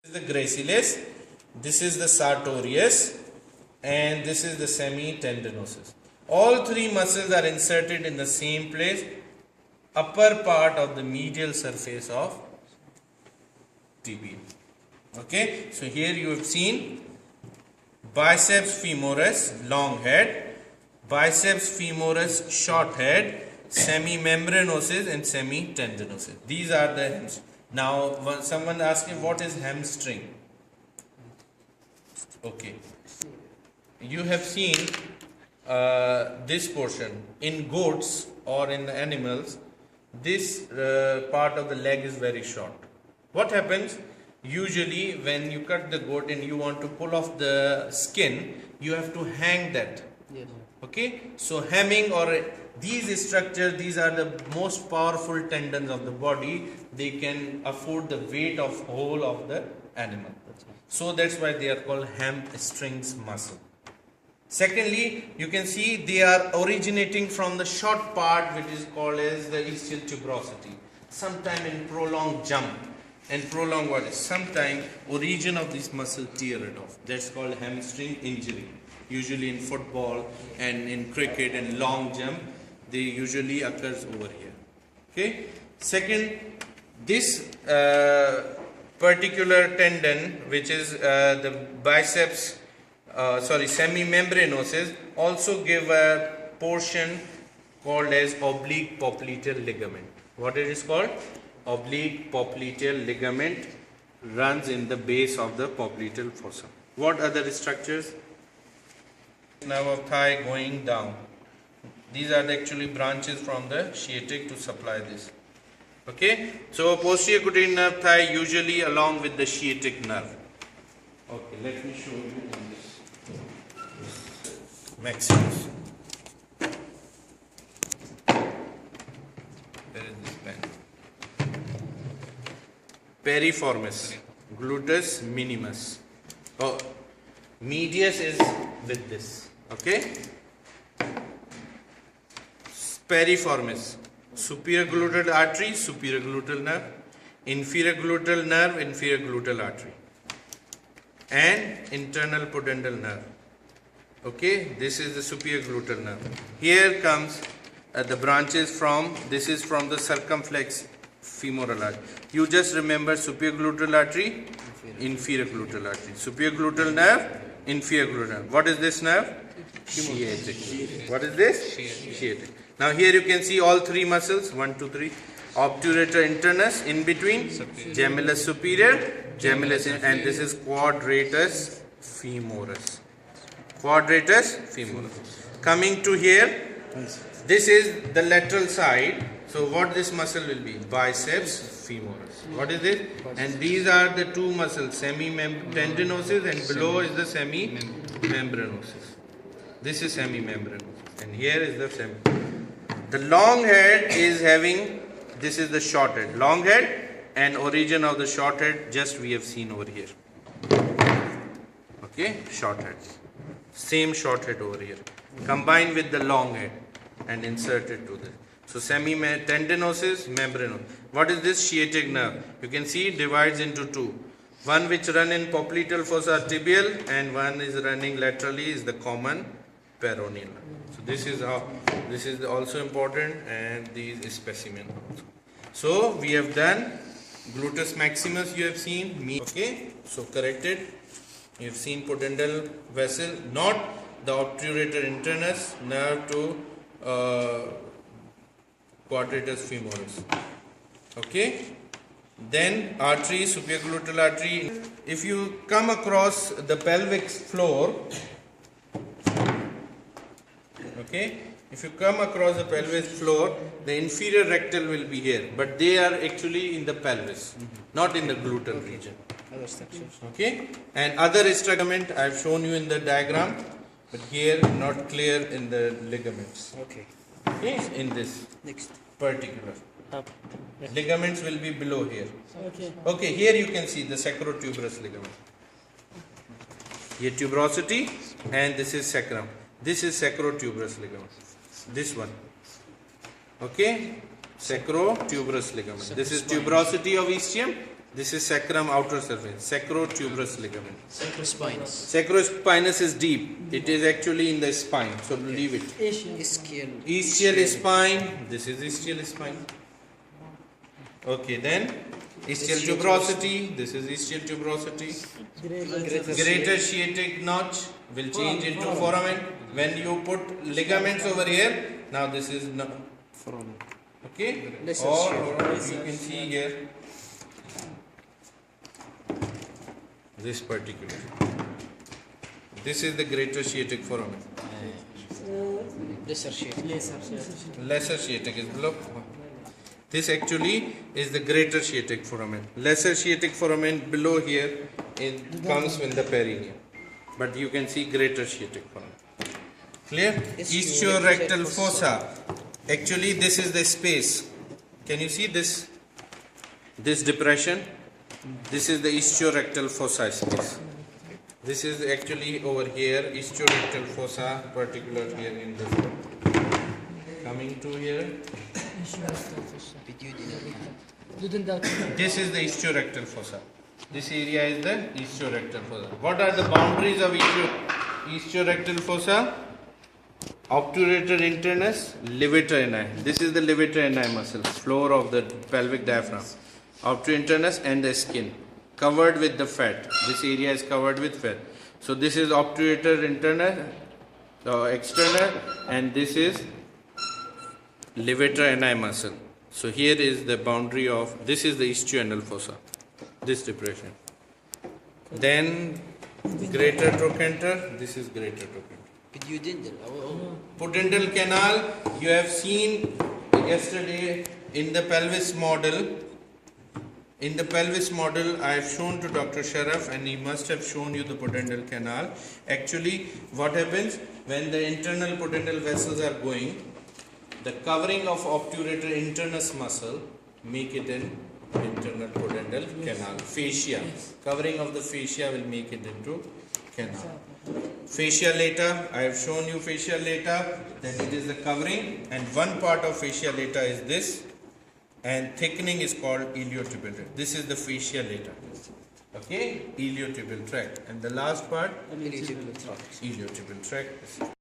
This is the gracilis, this is the sartorius, and this is the semitendinosus. All three muscles are inserted in the same place, upper part of the medial surface of tibia. Okay, so here you have seen biceps femoris, long head, biceps femoris, short head, semimembranosus and semitendinosus. These are the hamstrings. Now, when someone asks me what is hamstring? Okay, you have seen this portion in goats or in animals. This part of the leg is very short. What happens? Usually when you cut the goat and you want to pull off the skin, you have to hang that. Yes. Okay, so hemming or these structures, these are the most powerful tendons of the body. They can afford the weight of whole of the animal. So that's why they are called hamstrings muscle. Secondly, you can see they are originating from the short part which is called as the ischial tuberosity. Sometime in prolonged jump and prolonged what is sometime origin of this muscle tear it off. That's called hamstring injury. Usually in football and in cricket and long jump, they usually occurs over here. Okay. Second, this particular tendon, which is the biceps, semimembranosus, also give a portion called as oblique popliteal ligament. What it is called? Oblique popliteal ligament runs in the base of the popliteal fossa. What other structures? Nerve of thigh going down. These are actually branches from the sciatic to supply this. Okay, so posterior quadrant nerve thigh usually along with the sciatic nerve. Okay, let me show you in this maximus. Where is this pen? Piriformis, gluteus minimus. Oh, medius is with this. Okay, piriformis, superior gluteal artery, superior gluteal nerve, inferior gluteal artery, and internal pudendal nerve. Okay, this is the superior gluteal nerve. Here comes the branches from, this is from the circumflex femoral artery. You just remember superior gluteal artery, inferior gluteal artery, superior gluteal nerve, inferior gluteal nerve. What is this nerve? Sciatic. What is this? Sciatic. Now here you can see all three muscles, 1, 2, 3. Obturator internus in between, gemellus superior, gemellus and this is quadratus femoris. Quadratus femoris. Coming to here, this is the lateral side. So what this muscle will be? Biceps femoris. What is it? And these are the two muscles, semitendinosus and below is the semimembranosus. This is semimembranosus and here is the The long head is having, this is the short head. Long head and origin of the short head just we have seen over here. Okay, short head. Same short head over here. Combined with the long head and inserted to this. So semitendinosus, membranosus. What is this sciatic nerve? You can see it divides into two. One which run in popliteal fossa tibial and one is running laterally is the common peroneal. So this is how, this is also important and these is specimen also. So we have done gluteus maximus, you have seen, okay, so corrected. You have seen pudendal vessel, not the obturator internus nerve to quadratus femoris. Okay, then artery, superior gluteal artery. If you come across the pelvic floor, okay, if you come across the pelvic floor, the inferior rectal will be here, but they are actually in the pelvis, not in the gluteal region. Okay, and other ligament I have shown you in the diagram, but here not clear in the ligaments. Okay. Okay, in this Next. particular. Up. Ligaments will be below here. Okay. Okay, here you can see the sacrotuberous ligament. Here tuberosity and this is sacrum. This is sacrotuberous ligament. This one. Okay, sacrotuberous ligament. This is tuberosity of ischium. This is sacrum outer surface, sacrotuberous ligament. Sacrospinous. Sacrospinous is deep. It is actually in the spine. So leave it. Ischial. Ischial spine. This is ischial spine. Okay, then ischial tuberosity. This is ischial tuberosity. Greater sciatic notch will change into foramen. When you put ligaments over here, now this is foramen. Okay? Or you can see here this particular. This is the greater sciatic foramen. Lesser sciatic. Lesser sciatic is below. This actually is the greater sciatic foramen. Lesser sciatic foramen below here comes with the perineum. But you can see greater sciatic foramen. Clear? Ischiorectal fossa. Actually, this is the space. Can you see this? This depression? This is the ischiorectal fossa space. This is actually over here, ischiorectal fossa, particular here in this. Coming to here. This is the ischiorectal fossa. This area is the ischiorectal fossa. What are the boundaries of ischiorectal fossa? Obturator internus, levator ani. This is the levator ani muscle, floor of the pelvic diaphragm. Obturator internus and the skin, covered with the fat. This area is covered with fat. So this is obturator internus, external, and this is levator ani muscle. So here is the boundary of, this is the ischial fossa, this depression. Then greater trochanter, this is greater trochanter. Pudendal canal, you have seen yesterday in the pelvis model. In the pelvis model, I have shown to Dr. Sharaf, and he must have shown you the pudendal canal. Actually, what happens when the internal pudendal vessels are going, the covering of obturator internus muscle make it an internal pudendal canal. Fascia, covering of the fascia will make it into canal. Fascia lata, I have shown you fascia lata, that it is the covering, and one part of fascia lata is this, and thickening is called iliotibial tract. This is the fascia lata. Okay, iliotibial tract, and the last part, iliotibial tract.